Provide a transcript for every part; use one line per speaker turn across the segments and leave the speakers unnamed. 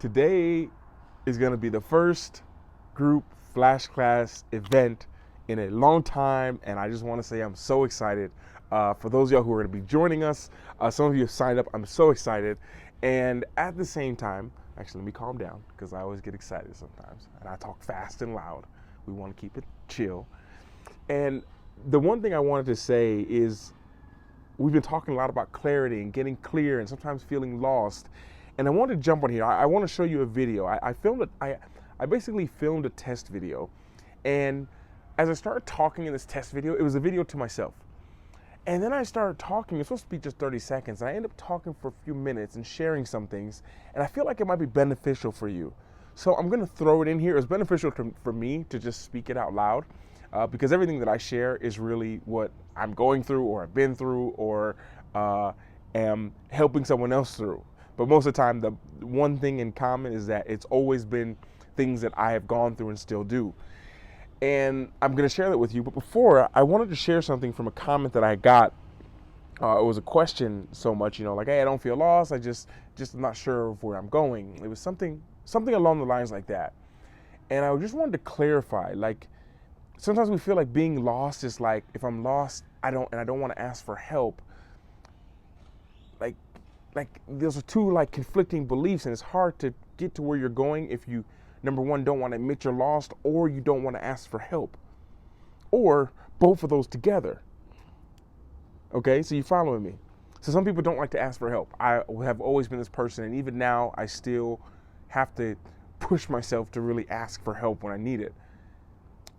Today is going to be the first group flash class event in a long time, and I just want to say I'm so excited. For those of y'all who are going to be joining us, some of you have signed up. I'm so excited. And at the same time, actually, let me calm down because I always get excited sometimes, and I talk fast and loud. We want to keep it chill. And the one thing I wanted to say is we've been talking a lot about clarity and getting clear and sometimes feeling lost. And I want to jump on here. I want to show you a video. I basically filmed a test video. And as I started talking in this test video, it was a video to myself. And then I started talking. It's supposed to be just 30 seconds. And I ended up talking for a few minutes and sharing some things. And I feel like it might be beneficial for you. So I'm going to throw it in here. It's beneficial for me to just speak it out loud. Because everything that I share is really what I'm going through or I've been through or am helping someone else through. But most of the time, the one thing in common is that it's always been things that I have gone through and still do. And I'm going to share that with you. But before, I wanted to share something from a comment that I got. It was a question so much, like, hey, I don't feel lost. I just am not sure of where I'm going. It was something along the lines like that. And I just wanted to clarify, like, sometimes we feel like being lost is like, if I'm lost, I don't want to ask for help. Like those are two like conflicting beliefs, and it's hard to get to where you're going if you, number one, don't want to admit you're lost, or you don't want to ask for help, or both of those together. Okay, so you following me? So some people don't like to ask for help. I have always been this person, and even now I still have to push myself to really ask for help when I need it.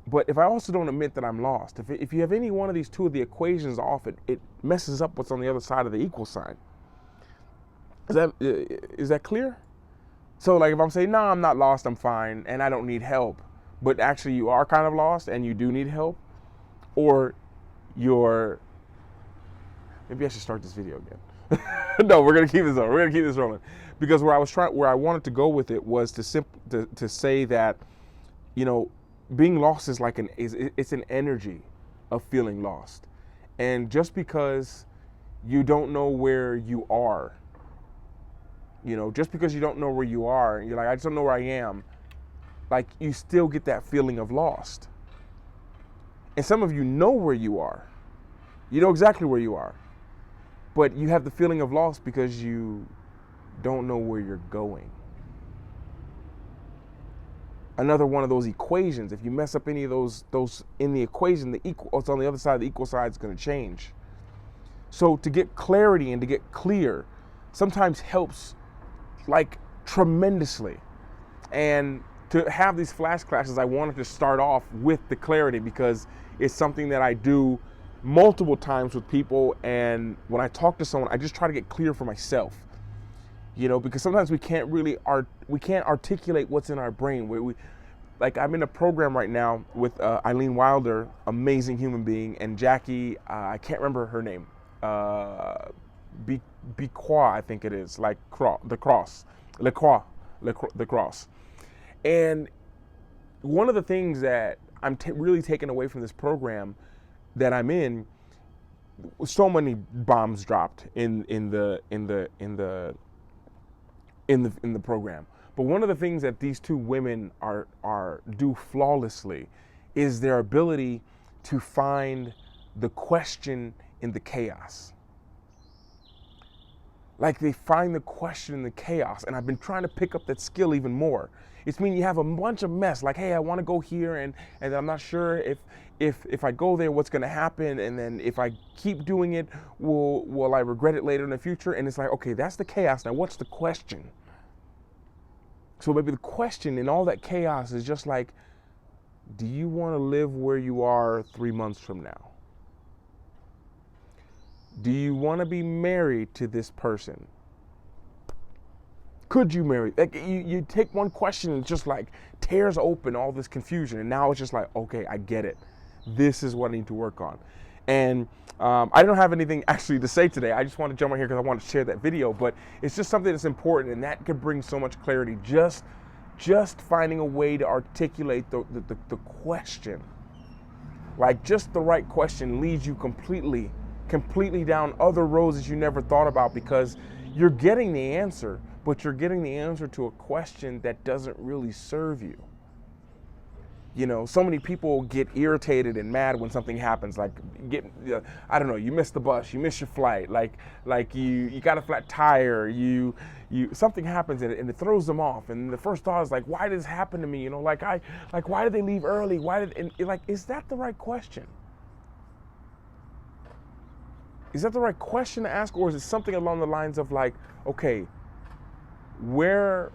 But if I also don't admit that I'm lost, if you have any one of these two of the equations off, it messes up what's on the other side of the equal sign. Is that clear? So like if I'm saying, no, I'm not lost, I'm fine, and I don't need help, but actually you are kind of lost and you do need help, or maybe I should start this video again. No, we're gonna keep this on. We're gonna keep this rolling, because where I wanted to go with it was to say that, being lost is like it's an energy of feeling lost. And just because you don't know where you are, just because you don't know where you are, and you're like, I just don't know where I am, like you still get that feeling of lost. And some of you know where you are. You know exactly where you are. But you have the feeling of lost because you don't know where you're going. Another one of those equations, if you mess up any of those in the equation, what's on the other side of the equal side is going to change. So to get clarity and to get clear sometimes helps like tremendously. And to have these flash classes, I wanted to start off with the clarity because it's something that I do multiple times with people. And when I talk to someone, I just try to get clear for myself. Because sometimes we can't articulate what's in our brain. Like I'm in a program right now with Eileen Wilder, amazing human being, and Jackie, I can't remember her name, Becroix, I think it is, like the cross. And one of the things that I'm really taking away from this program that I'm in, so many bombs dropped in the program. But one of the things that these two women do flawlessly is their ability to find the question in the chaos. Like they find the question in the chaos, and I've been trying to pick up that skill even more. It's mean you have a bunch of mess, like, hey, I want to go here, and I'm not sure if I go there, what's going to happen, and then if I keep doing it, will I regret it later in the future? And it's like, okay, that's the chaos. Now, what's the question? So maybe the question in all that chaos is just like, do you want to live where you are 3 months from now? Do you want to be married to this person? Could you marry? Like you take one question and just like tears open all this confusion, and now it's just like, okay, I get it. This is what I need to work on. And I don't have anything actually to say today. I just want to jump on here because I want to share that video, but it's just something that's important, and that could bring so much clarity. Just finding a way to articulate the question. Like just the right question leads you completely down other roads that you never thought about, because You're getting the answer, but you're getting the answer to a question that doesn't really serve you. You know, so many people get irritated and mad when something happens, like I don't know, you miss the bus, you miss your flight, like you got a flat tire, you something happens and it throws them off, and the first thought is like, why did this happen to me? You know, like why did they leave early? Why did, and like, is that the right question? Is that the right question to ask, or is it something along the lines of like, okay, where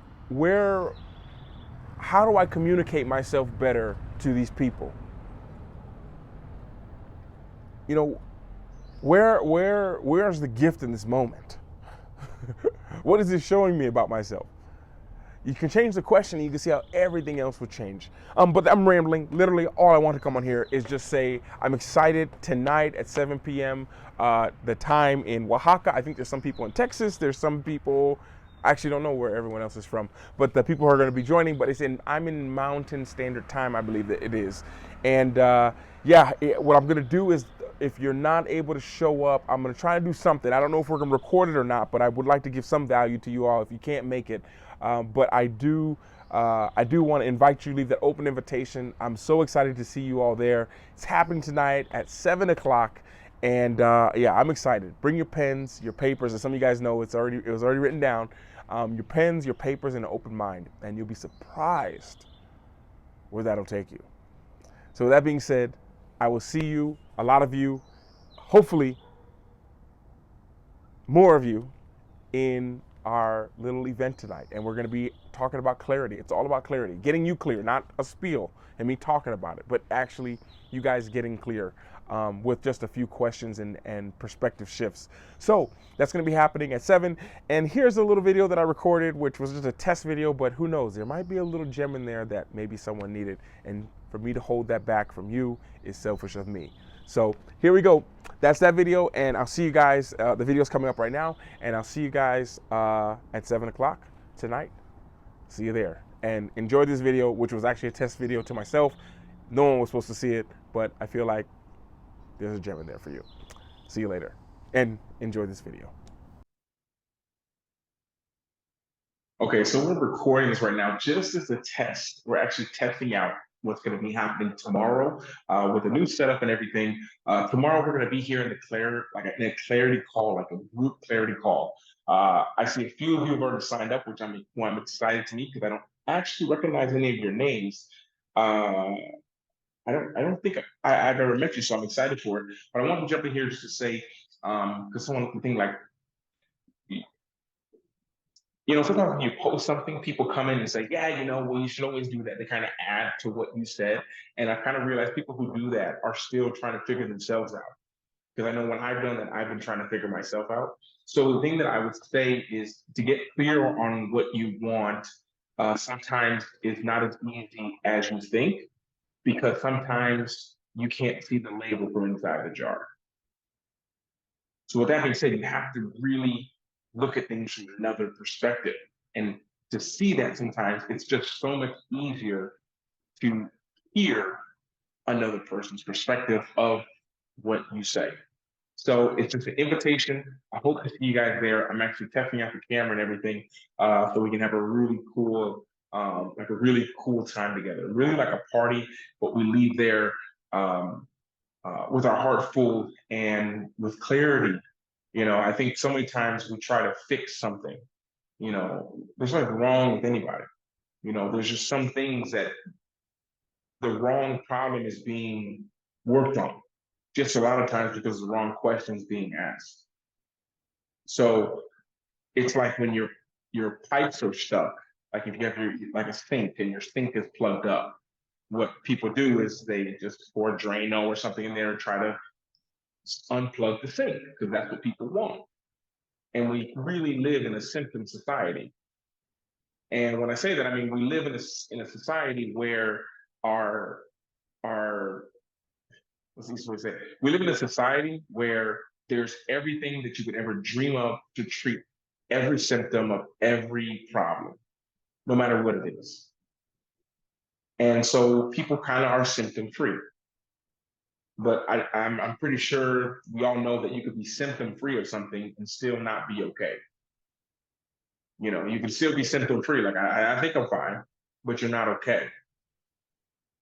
how do I communicate myself better to these people? You know, where's the gift in this moment? What is it showing me about myself? You can change the question and you can see how everything else will change. But I'm rambling. Literally, all I want to come on here is just say I'm excited tonight at 7 p.m. The time in Oaxaca. I think there's some people in Texas. There's some people, I actually don't know where everyone else is from, but the people who are going to be joining. But I'm in Mountain Standard Time, I believe that it is. And what I'm going to do is, if you're not able to show up, I'm going to try to do something. I don't know if we're going to record it or not, but I would like to give some value to you all if you can't make it. But I do want to invite you, leave that open invitation. I'm so excited to see you all there. It's happening tonight at 7 o'clock. And I'm excited. Bring your pens, your papers. As some of you guys know, it was already written down. Your pens, your papers, and an open mind. And you'll be surprised where that'll take you. So with that being said, I will see you, a lot of you, hopefully more of you, in our little event tonight. And we're going to be talking about clarity. It's all about clarity, getting you clear, not a spiel and me talking about it, but actually you guys getting clear with just a few questions and perspective shifts. So that's going to be happening at 7. And here's a little video that I recorded, which was just a test video, but who knows, there might be a little gem in there that maybe someone needed. And for me to hold that back from you is selfish of me. So here we go. That's that video, and I'll see you guys. The video's coming up right now, and I'll see you guys at 7 o'clock tonight. See you there. And enjoy this video, which was actually a test video to myself. No one was supposed to see it, but I feel like there's a gem in there for you. See you later, and enjoy this video. Okay, so we're recording this right now just as a test. We're actually testing out what's going to be happening tomorrow with a new setup and everything. Tomorrow we're going to be here in a clarity call, like a group clarity call. I see a few of you have already signed up, which I'm excited to meet because I don't actually recognize any of your names. I don't think I've ever met you, so I'm excited for it. But I want to jump in here just to say, because someone can think like, sometimes when you post something, people come in and say, yeah, well, you should always do that. They kind of add to what you said. And I kind of realized people who do that are still trying to figure themselves out. Because I know when I've done that, I've been trying to figure myself out. So the thing that I would say is to get clear on what you want. Sometimes it's not as easy as you think, because sometimes you can't see the label from inside the jar. So with that being said, you have to really look at things from another perspective. And to see that, sometimes it's just so much easier to hear another person's perspective of what you say. So it's just an invitation. I hope to see you guys there. I'm actually testing out the camera and everything, so we can have a really cool, time together. Really like a party, but we leave there with our heart full and with clarity. I think so many times we try to fix something. There's nothing wrong with anybody. There's just some things that the wrong problem is being worked on, just a lot of times because the wrong questions being asked. So it's like when your pipes are stuck, like if you have a sink and your sink is plugged up, what people do is they just pour Drano or something in there and try to unplug the sink, because that's what people want. And we really live in a symptom society. And when I say that, I mean we live in a society where our what's the easiest way to say it? We live in a society where there's everything that you could ever dream of to treat every symptom of every problem, no matter what it is. And so people kind of are symptom free. But I'm pretty sure we all know that you could be symptom free of something and still not be okay. You can still be symptom free. Like I think I'm fine, but you're not okay.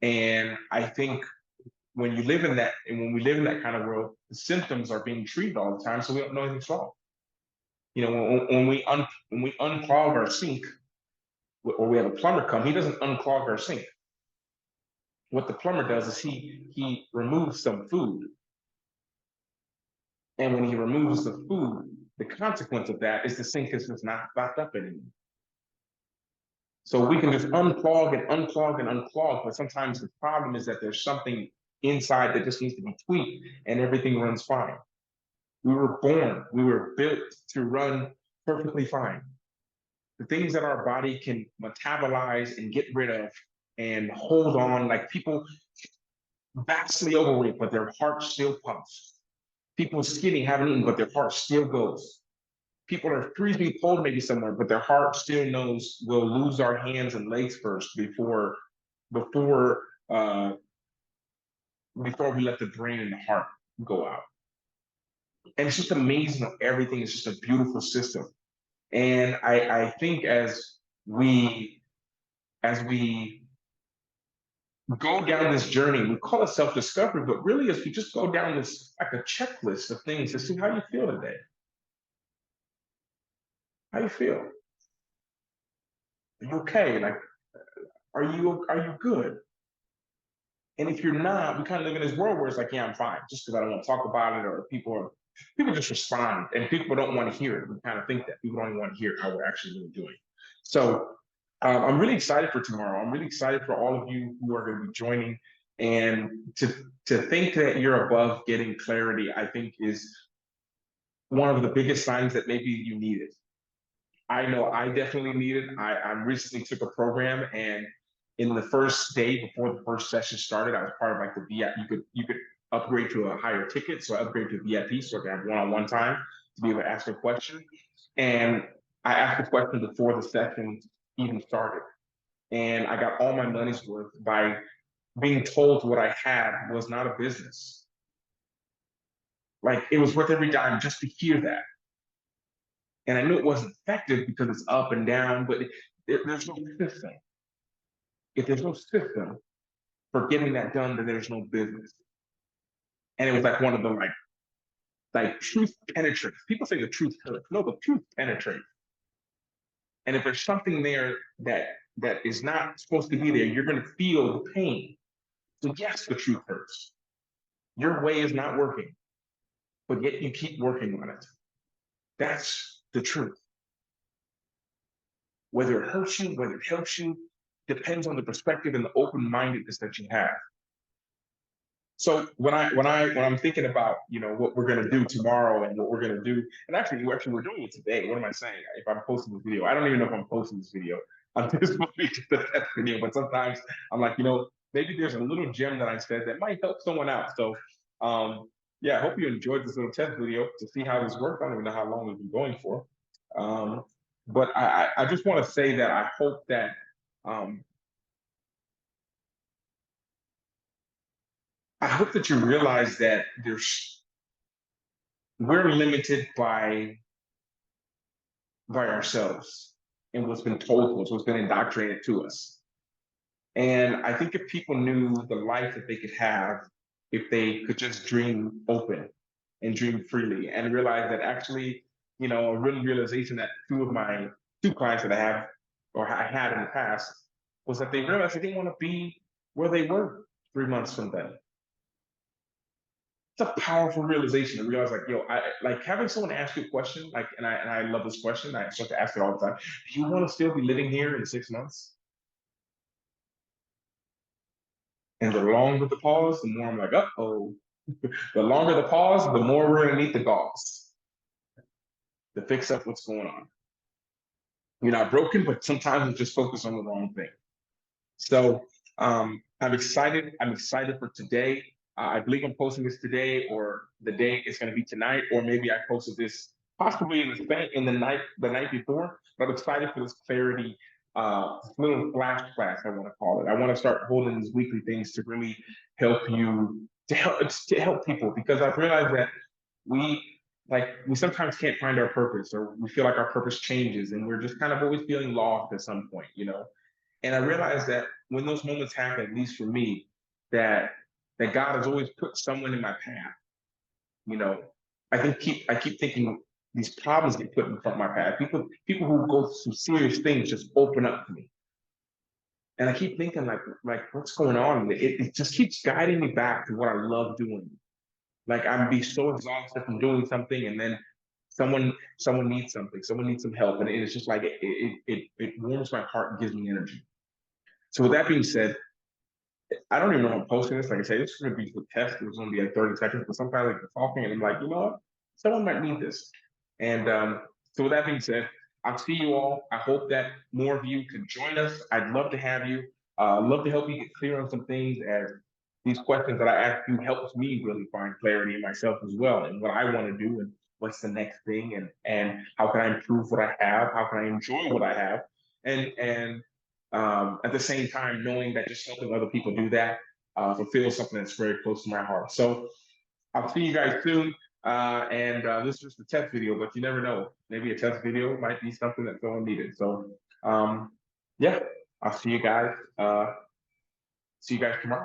And I think when you live in that, and when we live in that kind of world, the symptoms are being treated all the time, so we don't know anything's wrong. When we unclog our sink, or we have a plumber come, he doesn't unclog our sink. What the plumber does is he removes some food, and when he removes the food, the consequence of that is the sink is just not stocked up anymore. So we can just unclog and unclog and unclog, but sometimes the problem is that there's something inside that just needs to be tweaked, and everything runs fine. We were built to run perfectly fine. The things that our body can metabolize and get rid of and hold on, like people vastly overweight, but their heart still pumps. People skinny haven't eaten, but their heart still goes. People are freezing cold maybe somewhere, but their heart still knows we'll lose our hands and legs first before uh, before we let the brain and the heart go out. And it's just amazing. Everything is just a beautiful system. And I think as we go down this journey, we call it self-discovery, but really as we just go down this like a checklist of things to see how you feel today. How you feel? Are you okay? Like, are you good? And if you're not, we kind of live in this world where it's like, yeah, I'm fine, just because I don't want to talk about it, or people just respond, and people don't want to hear it. We kind of think that people don't want to hear how we're actually really doing. So I'm really excited for tomorrow. I'm really excited for all of you who are going to be joining, and to think that you're above getting clarity, I think is one of the biggest signs that maybe you need it. I know I definitely need it. I recently took a program, and in the first day before the first session started, I was part of like the VIP. You could upgrade to a higher ticket, so I upgraded to VIP so I could have one-on-one time to be able to ask a question. And I asked a question before the session even started, and I got all my money's worth by being told what I had was not a business. Like it was worth every dime just to hear that. And I knew it wasn't effective because it's up and down, but there's no system. If there's no system for getting that done, then there's no business. And it was like one of the like truth penetrates. People say the truth hurts. No, the truth penetrates. And if there's something there that is not supposed to be there, you're going to feel the pain. So yes, the truth hurts. Your way is not working, but yet you keep working on it. That's the truth. Whether it hurts you, whether it helps you, depends on the perspective and the open-mindedness that you have. So when I'm thinking about what we're gonna do tomorrow and what we're gonna do, and actually we're doing it today. What am I saying? If I'm posting this video, I don't even know if I'm posting this video. I'm just moving to the test video, but sometimes I'm like, maybe there's a little gem that I said that might help someone out. So yeah, I hope you enjoyed this little test video to see how this works. I don't even know how long we've been going for. But I just want to say that I hope that um, you realize that we're limited by ourselves and what's been told to us, what's been indoctrinated to us. And I think if people knew the life that they could have if they could just dream open and dream freely, and realize that actually, a real realization that two clients that I have or I had in the past was that they realized they didn't want to be where they were 3 months from then. It's a powerful realization to realize, like, I like having someone ask you a question, like, and I love this question. I start to ask it all the time. Do you want to still be living here in 6 months? And the longer the pause, the more I'm like, oh. The longer the pause, the more we're gonna need the gauze to fix up what's going on. You're not broken, but sometimes we just focus on the wrong thing. So I'm excited. I'm excited for today. I believe I'm posting this today, or the day is going to be tonight, or maybe I posted this possibly in the night before. But I'm excited for this clarity, little flash class, I want to call it. I want to start holding these weekly things to really help you to help people, because I've realized that we like we sometimes can't find our purpose, or we feel like our purpose changes and we're just kind of always feeling lost at some point, you know. And I realized that when those moments happen, at least for me, that God has always put someone in my path. You know, I keep thinking these problems get put in front of my path. People who go through serious things just open up to me. And I keep thinking like what's going on? It just keeps guiding me back to what I love doing. Like I'd be so exhausted from doing something, and then someone needs something, someone needs some help, and it's just like it warms my heart and gives me energy. So with that being said, I don't even know if I'm posting this. Like I say, this is gonna be a test. It was gonna be like 30 seconds, but sometimes like talking and I'm like, you know what? Someone might need this. And so with that being said, I'll see you all. I hope that more of you can join us. I'd love to have you. I'd love to help you get clear on some things, as these questions that I ask you helps me really find clarity in myself as well, and what I want to do and what's the next thing, and how can I improve what I have? How can I enjoy what I have? And at the same time, knowing that just helping other people do that fulfills something that's very close to my heart. So I'll see you guys soon. This is just a test video, but you never know. Maybe a test video might be something that someone needed. So yeah, I'll see you guys. See you guys tomorrow.